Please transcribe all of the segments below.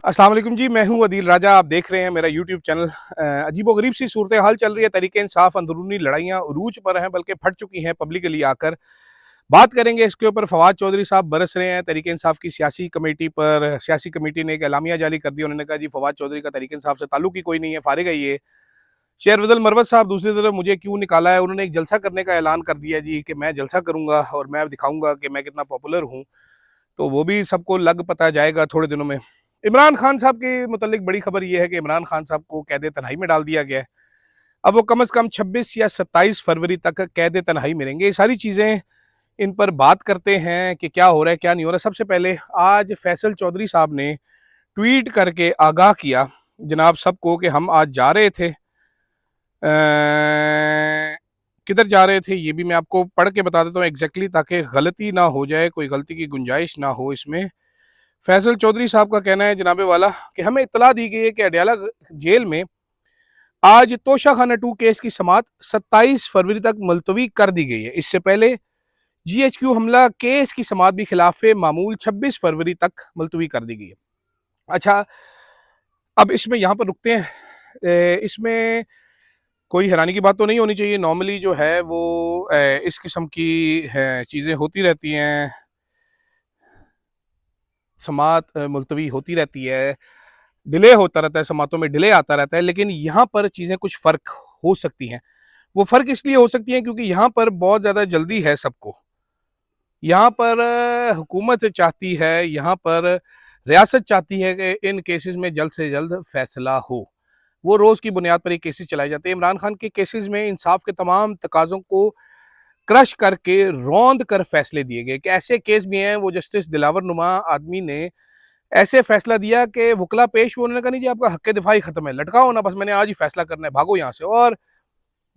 अस्सलाम वालेकुम जी, मैं हूं अदील राजा। आप देख रहे हैं मेरा यूट्यूब चैनल। अजीबोगरीब सी सूरत हाल चल रही है। तहरीक इंसाफ अंदरूनी लड़ाइयाँ उरूज पर हैं, बल्कि फट चुकी हैं पब्लिकली आकर। बात करेंगे इसके ऊपर। फवाद चौधरी साहब बरस रहे हैं तहरीक इंसाफ की सियासी कमेटी पर। सियासी कमेटी ने एक एलामिया जारी कर दिया। उन्होंने कहा जी फवाद चौधरी का तहरीक इंसाफ से ताल्लुक ही कोई नहीं है, फारिग है ये। शेरवदल मरवत साहब दूसरी तरफ मुझे क्यों निकाला है, उन्होंने एक जलसा करने का ऐलान कर दिया जी कि मैं जलसा करूंगा और मैं दिखाऊंगा कि मैं कितना पॉपुलर हूँ। तो वो भी सबको लग पता जाएगा थोड़े दिनों में। इमरान खान साहब के मुतालिक बड़ी खबर यह है कि इमरान खान साहब को कैद तन्हाई में डाल दिया गया है। अब वो कम से कम 26 या 27 फरवरी तक कैद तन्हाई में रहेंगे। ये सारी चीज़ें इन पर बात करते हैं कि क्या हो रहा है क्या नहीं हो रहा। सबसे पहले आज फैसल चौधरी साहब ने ट्वीट करके आगाह किया जनाब सबको कि हम आज जा रहे थे। किधर जा रहे थे ये भी मैं आपको पढ़ के बता देता हूँ एग्जैक्टली, ताकि गलती ना हो जाए, कोई गलती की गुंजाइश ना हो इसमें। फैसल चौधरी साहब का कहना है जनाबे वाला कि हमें इतला दी गई है कि अडयाला जेल में आज तोशा खाना 2 केस की समात 27 फरवरी तक मुलतवी कर दी गई है। इससे पहले जीएचक्यू हमला केस की समात भी खिलाफ मामूल 26 फरवरी तक मुलतवी कर दी गई है। अच्छा, अब इसमें यहाँ पर रुकते हैं। इसमें कोई हैरानी की बात तो नहीं होनी चाहिए। नॉर्मली जो है वो इस किस्म की चीज़ें होती रहती हैं, समात मुलतवी होती रहती है, डिले होता रहता है, समातों में डिले आता रहता है। लेकिन यहाँ पर चीज़ें कुछ फ़र्क हो सकती हैं। वो फ़र्क इसलिए हो सकती हैं क्योंकि यहाँ पर बहुत ज़्यादा जल्दी है सबको। यहाँ पर हुकूमत चाहती है, यहाँ पर रियासत चाहती है कि इन केसेस में जल्द से जल्द फैसला हो। वो रोज़ की बुनियाद पर ये केसेस चलाए जाते हैं। इमरान खान के केसेस में इंसाफ के तमाम तकाज़ों को क्रश करके रौंद कर फैसले दिए गए कि ऐसे केस भी हैं। वो जस्टिस दिलावर नुमा आदमी ने ऐसे फैसला दिया कि वकला पेश हुए, उन्होंने कहा नहीं जी आपका हक दिफाई खत्म है, लटकाओ ना, बस मैंने आज ही फैसला करना है, भागो यहाँ से। और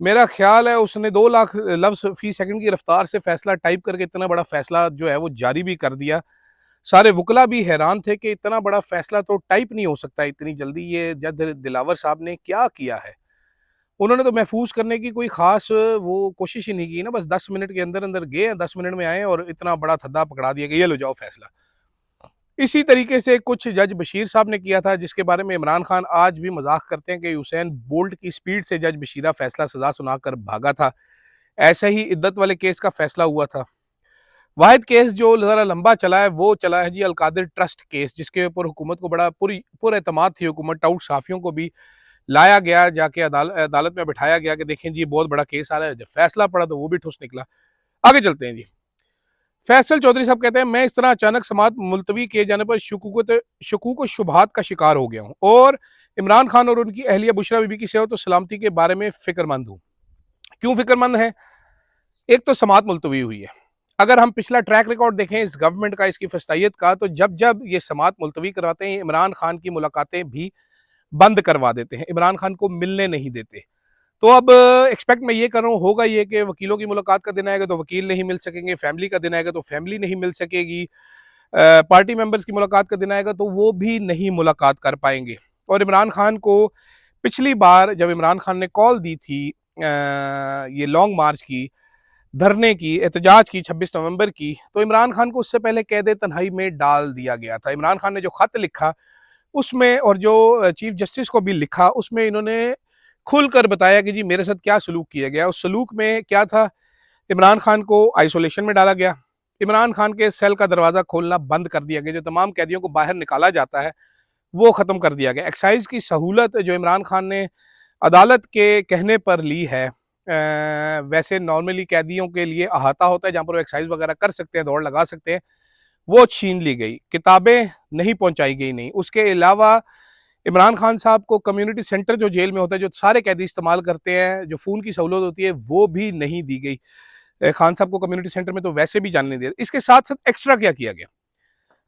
मेरा ख्याल है उसने 2 लाख लफ्ज फी सेकंड की रफ्तार से फैसला टाइप करके इतना बड़ा फैसला जो है वो जारी भी कर दिया। सारे वकला भी हैरान थे कि इतना बड़ा फैसला तो टाइप नहीं हो सकता इतनी जल्दी। ये जज दिलावर साहब ने क्या किया है, उन्होंने तो महफूज करने की कोई खास वो कोशिश ही नहीं की ना। बस 10 मिनट के अंदर अंदर गए, 10 मिनट में आए और इतना बड़ा थद्दा पकड़ा दिया कि ये लो जाओ फैसला। इसी तरीके से कुछ जज बशीर साहब ने किया था, जिसके बारे में इमरान खान आज भी मजाक करते हैं कि हुसैन बोल्ट की स्पीड से जज बशीरा फैसला सजा सुनाकर भागा था। ऐसे ही इद्दत वाले केस का फैसला हुआ था। वाहिद केस जो ज़रा लंबा चला है वो चला है जी अलकादिर ट्रस्ट केस, जिसके ऊपर हुकूमत को बड़ा पुरएतमाद थी। हुकूमत टाउट साफियों को भी लाया गया, जाके अदालत में बिठाया गया कि देखें जी बहुत बड़ा केस आ रहा है। जब फैसला पड़ा तो वो भी ठुस निकला। आगे चलते हैं जी। फैसल चौधरी साहब कहते हैं मैं इस तरह अचानक समात मुलतवी किए जाने पर शकूक व शुबहात का शिकार हो गया हूँ और इमरान खान और उनकी अहलिया बुशरा बीबी की सेहत और सलामती के बारे में फिक्रमंद हूँ। क्यों फिक्रमंद है? एक तो समात मुलतवी हुई है। अगर हम पिछला ट्रैक रिकॉर्ड देखें इस गवर्नमेंट का, इसकी फस्तैयत का, तो जब जब ये समात मुलतवी करवाते हैं इमरान खान की मुलाकातें भी बंद करवा देते हैं, इमरान खान को मिलने नहीं देते। तो अब एक्सपेक्ट मैं ये कर रहा हूँ होगा ये कि वकीलों की मुलाकात का दिन आएगा तो वकील नहीं मिल सकेंगे, फैमिली का दिन आएगा तो फैमिली नहीं मिल सकेगी, पार्टी मेंबर्स की मुलाकात का दिन आएगा तो वो भी नहीं मुलाकात कर पाएंगे। और इमरान खान को पिछली बार जब इमरान खान ने कॉल दी थी ये लॉन्ग मार्च की, धरने की, एहतजाज की 26 नवंबर की, तो इमरान खान को उससे पहले कैद तन्हाई में डाल दिया गया था। इमरान खान ने जो खत लिखा उसमें और जो चीफ जस्टिस को भी लिखा उसमें इन्होंने खुलकर बताया कि जी मेरे साथ क्या सलूक किया गया। उस सलूक में क्या था? इमरान खान को आइसोलेशन में डाला गया, इमरान खान के सेल का दरवाज़ा खोलना बंद कर दिया गया, जो तमाम कैदियों को बाहर निकाला जाता है वो ख़त्म कर दिया गया। एक्साइज की सहूलत जो इमरान खान ने अदालत के कहने पर ली है, वैसे नॉर्मली कैदियों के लिए अहाता होता है जहाँ पर वो एक्साइज वगैरह कर सकते हैं, दौड़ लगा सकते हैं, वो छीन ली गई। किताबें नहीं पहुँचाई गई नहीं। उसके अलावा इमरान खान साहब को कम्युनिटी सेंटर जो जेल में होता है, जो सारे कैदी इस्तेमाल करते हैं, जो फ़ोन की सहूलत होती है, वो भी नहीं दी गई। खान साहब को कम्युनिटी सेंटर में तो वैसे भी जाने नहीं दिया। इसके साथ साथ एक्स्ट्रा क्या किया गया?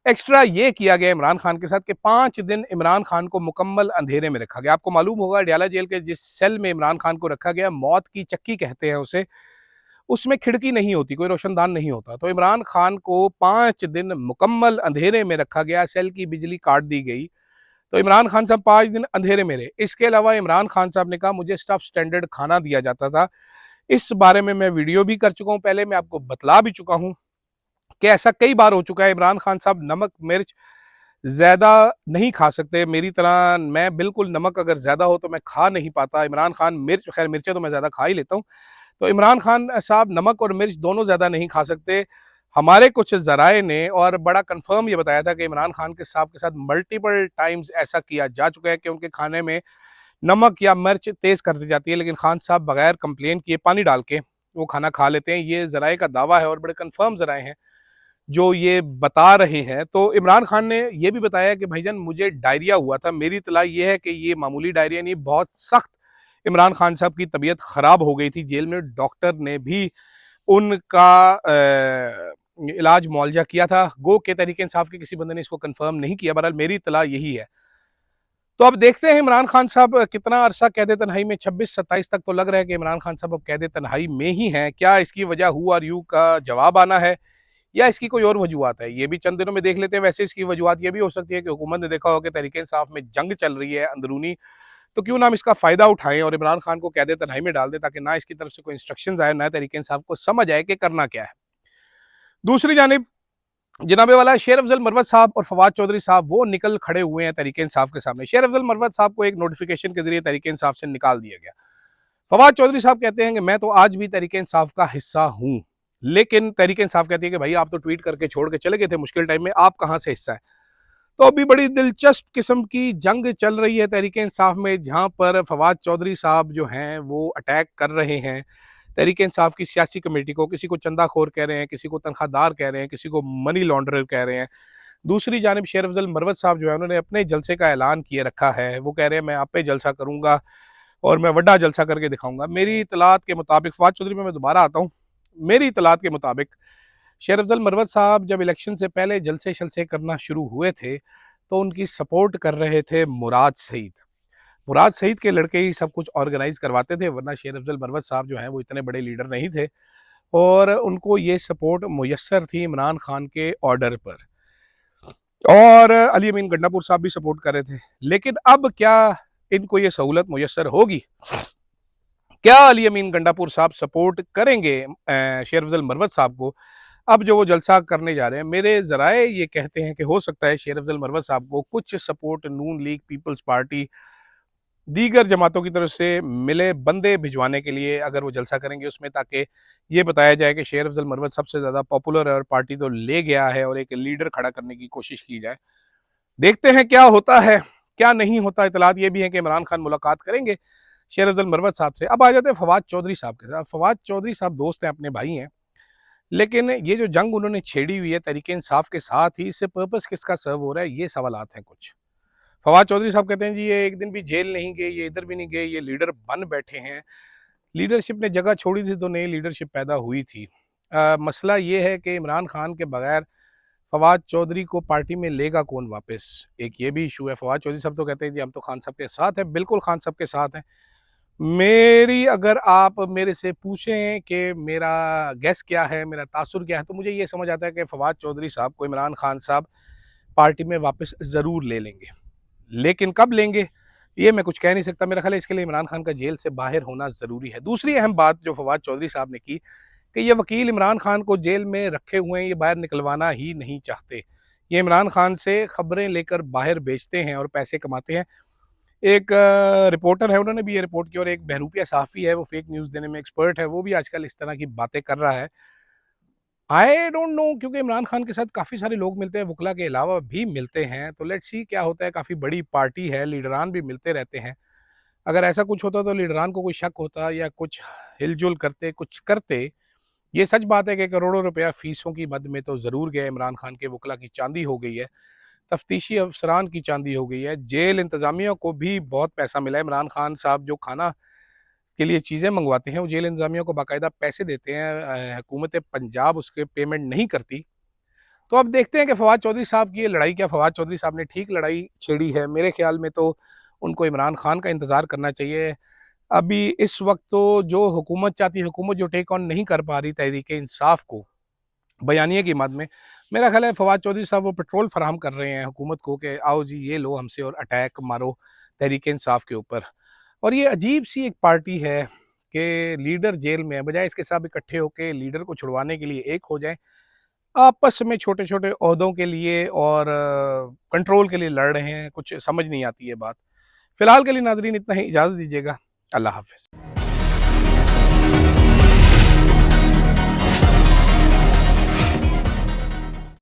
एक्स्ट्रा ये किया गया इमरान खान के साथ कि 5 दिन इमरान खान को मुकम्मल अंधेरे में रखा गया। आपको मालूम होगा अडयाला जेल के जिस सेल में इमरान खान को रखा गया, मौत की चक्की कहते हैं उसे, उसमें खिड़की नहीं होती, कोई रोशनदान नहीं होता। तो इमरान खान को 5 दिन मुकम्मल अंधेरे में रखा गया, सेल की बिजली काट दी गई। तो इमरान खान साहब 5 दिन अंधेरे में रहे। इसके अलावा इमरान खान साहब ने कहा मुझे स्टाफ स्टैंडर्ड खाना दिया जाता था। इस बारे में मैं वीडियो भी कर चुका हूँ, पहले मैं आपको बतला भी चुका हूँ कि ऐसा कई बार हो चुका है। इमरान खान साहब नमक मिर्च ज़्यादा नहीं खा सकते मेरी तरह। मैं बिल्कुल नमक अगर ज़्यादा हो तो मैं खा नहीं पाता। इमरान खान मिर्च, खैर मिर्चें तो मैं ज़्यादा खा ही लेता हूँ। तो इमरान खान साहब नमक और मिर्च दोनों ज़्यादा नहीं खा सकते। हमारे कुछ ज़राए ने और बड़ा कन्फर्म ये बताया था कि इमरान खान के साहब के साथ मल्टीपल टाइम्स ऐसा किया जा चुका है कि उनके खाने में नमक या मिर्च तेज़ कर दी जाती है, लेकिन खान साहब बगैर कंप्लेन किए पानी डाल के वो खाना खा लेते हैं। ये ज़राए का दावा है और बड़े कन्फर्म ज़राए हैं जो ये बता रहे हैं। तो इमरान खान ने ये भी बताया कि भाईजान मुझे डायरिया हुआ था। मेरी इत्तला ये है कि ये मामूली डायरिया नहीं, बहुत सख्त इमरान खान साहब की तबीयत खराब हो गई थी जेल में। डॉक्टर ने भी उनका इलाज मुआवजा किया था। गो के तहरीक इंसाफ के किसी बंदे ने इसको कंफर्म नहीं किया। बहरहाल मेरी इत्तला यही है। तो अब देखते हैं इमरान खान साहब कितना अरसा कैद तन्हाई में, 26-27 तक तो लग रहा है कि इमरान खान साहब अब कैद तन्हाई में ही हैं। क्या इसकी वजह हु आर यू का जवाब आना है या इसकी कोई और वजूहत है, ये भी चंद दिनों में देख लेते हैं। वैसे इसकी वजूहत ये भी हो सकती है कि हुकूमत ने देखा हो कि तहरीक इंसाफ में जंग चल रही है अंदरूनी, तो क्यों ना हम इसका फायदा उठाएं और इमरान खान को कैद तन्हाई में डाल दें, ताकि ना इसकी तरफ से कोई इंस्ट्रक्शंस आए, ना तहरीक इंसाफ को समझ आए कि करना क्या है। दूसरी जानिब जनाबे वाला शेर अफजल मरवत साहब और फवाद चौधरी साहब वो निकल खड़े हुए हैं तहरीक इंसाफ के सामने। शेर अफजल मरवत साहब को एक नोटिफिकेशन के जरिए तहरीक इंसाफ से निकाल दिया गया। फवाद चौधरी साहब कहते हैं कि मैं तो आज भी तहरीक इंसाफ का हिस्सा हूं, लेकिन तहरीक इंसाफ कहती है कि भाई आप तो ट्वीट करके छोड़ के चले गए थे मुश्किल टाइम में, आप कहां से हिस्सा है। तो अभी बड़ी दिलचस्प किस्म की जंग चल रही है तहरीक इंसाफ में, जहां पर फवाद चौधरी साहब जो हैं वो अटैक कर रहे हैं तहरीक इंसाफ की सियासी कमेटी को। किसी को चंदाखोर कह रहे हैं, किसी को तनख्वाहदार कह रहे हैं, किसी को मनी लॉन्ड्रर कह रहे हैं। दूसरी जानिब शेर अफजल मरवत साहब जो है उन्होंने अपने जलसे का ऐलान किए रखा है। वो कह रहे हैं मैं आप पे जलसा करूंगा और मैं वड्डा जलसा करके दिखाऊंगा। मेरी इतलात के मुताबिक, फवाद चौधरी में मैं दोबारा आता हूँ, मेरी इतलात के मुताबिक शेर अफजल मरवत साहब जब इलेक्शन से पहले जलसे शलसे करना शुरू हुए थे तो उनकी सपोर्ट कर रहे थे मुराद सईद। मुराद सईद के लड़के ही सब कुछ ऑर्गेनाइज करवाते थे, वरना शेर अफजल मरवत साहब जो हैं वो इतने बड़े लीडर नहीं थे और उनको ये सपोर्ट मुयस्सर थी इमरान खान के ऑर्डर पर। और अली अमीन गंडापुर साहब भी सपोर्ट कर रहे थे। लेकिन अब क्या इनको ये सहूलत मुयस्सर होगी? क्या अली अमीन गंडापुर साहब सपोर्ट करेंगे शेर अफजल मरवत साहब को अब जो वो जलसा करने जा रहे हैं? मेरे जराए ये कहते हैं कि हो सकता है शेर अफजल मरवत साहब को कुछ सपोर्ट नून लीग, पीपल्स पार्टी, दीगर जमातों की तरफ से मिले बंदे भिजवाने के लिए अगर वो जलसा करेंगे उसमें, ताकि ये बताया जाए कि शेर अफजल मरवत सबसे ज़्यादा पॉपुलर है और पार्टी तो ले गया है, और एक लीडर खड़ा करने की कोशिश की जाए। देखते हैं क्या होता है क्या नहीं होता। इतलात ये भी है कि इमरान खान मुलाकात करेंगे शेर अफजल मरवत साहब से। अब आ जाते हैं फवाद चौधरी साहब के साथ। फवाद चौधरी साहब दोस्त हैं, अपने भाई हैं, लेकिन ये जो जंग उन्होंने छेड़ी हुई है तहरीक इंसाफ के साथ ही, इससे पर्पस किसका सर्व हो रहा है, ये सवालात हैं कुछ। फवाद चौधरी साहब कहते हैं जी ये एक दिन भी जेल नहीं गए, ये इधर भी नहीं गए, ये लीडर बन बैठे हैं। लीडरशिप ने जगह छोड़ी थी तो नई लीडरशिप पैदा हुई थी। मसला ये है कि इमरान खान के बगैर फवाद चौधरी को पार्टी में लेगा कौन वापस, एक ये भी इशू है। फवाद चौधरी साहब तो कहते हैं जी हम तो खान साहब के साथ हैं, बिल्कुल खान साहब के साथ हैं। मेरी अगर आप मेरे से पूछें कि मेरा गैस क्या है, मेरा तासुर क्या है, तो मुझे ये समझ आता है कि फवाद चौधरी साहब को इमरान खान साहब पार्टी में वापस ज़रूर ले लेंगे, लेकिन कब लेंगे ये मैं कुछ कह नहीं सकता। मेरा ख्याल है इसके लिए इमरान खान का जेल से बाहर होना ज़रूरी है। दूसरी अहम बात जो फवाद चौधरी साहब ने की कि ये वकील इमरान खान को जेल में रखे हुए हैं, ये बाहर निकलवाना ही नहीं चाहते। ये इमरान खान से खबरें लेकर बाहर बेचते हैं और पैसे कमाते हैं। एक रिपोर्टर है, उन्होंने भी ये रिपोर्ट की, और एक बहरूपिया सहाफ़ी है, वो फेक न्यूज़ देने में एक्सपर्ट है, वो भी आजकल इस तरह की बातें कर रहा है। आई डोंट नो, क्योंकि इमरान खान के साथ काफ़ी सारे लोग मिलते हैं, वकला के अलावा भी मिलते हैं, तो लेट्स सी क्या होता है। काफ़ी बड़ी पार्टी है, लीडरान भी मिलते रहते हैं। अगर ऐसा कुछ होता तो लीडरान को कोई शक होता या कुछ हिलजुल करते, कुछ करते। ये सच बात है कि करोड़ों रुपया फीसों की मद में तो ज़रूर गया इमरान खान के वकला की चांदी हो गई है, तफ्तीशी अफसरान की चांदी हो गई है, जेल इंतज़ामिया को भी बहुत पैसा मिला है। इमरान खान साहब जो खाना के लिए चीज़ें मंगवाते हैं वो जेल इंतज़ामिया को बाकायदा पैसे देते हैं, हुकूमत पंजाब उसके पेमेंट नहीं करती। तो अब देखते हैं कि फवाद चौधरी साहब की ये लड़ाई, क्या फवाद चौधरी साहब ने ठीक लड़ाई छेड़ी है? मेरे ख्याल में तो उनको इमरान खान का इंतज़ार करना चाहिए। अभी इस वक्त तो जो हुकूमत चाहती है, हुकूमत जो टेक ऑन नहीं कर पा रही तहरीक इंसाफ को बयानिए की मद में, मेरा ख्याल है फवाद चौधरी साहब वो पेट्रोल फराहम कर रहे हैं हुकूमत को कि आओ जी ये लो हमसे और अटैक मारो तहरीक इंसाफ के ऊपर। और ये अजीब सी एक पार्टी है कि लीडर जेल में है, बजाय इसके साथ इकट्ठे होकर लीडर को छुड़वाने के लिए एक हो जाए। आपस में छोटे-छोटे ओहदों के लिए और कंट्रोल के लिए लड़ रहे हैं, कुछ समझ नहीं आती है बात। फ़िलहाल के लिए नाज़रीन इतना ही, इजाज़त दीजिएगा। अल्लाह हाफ़िज़।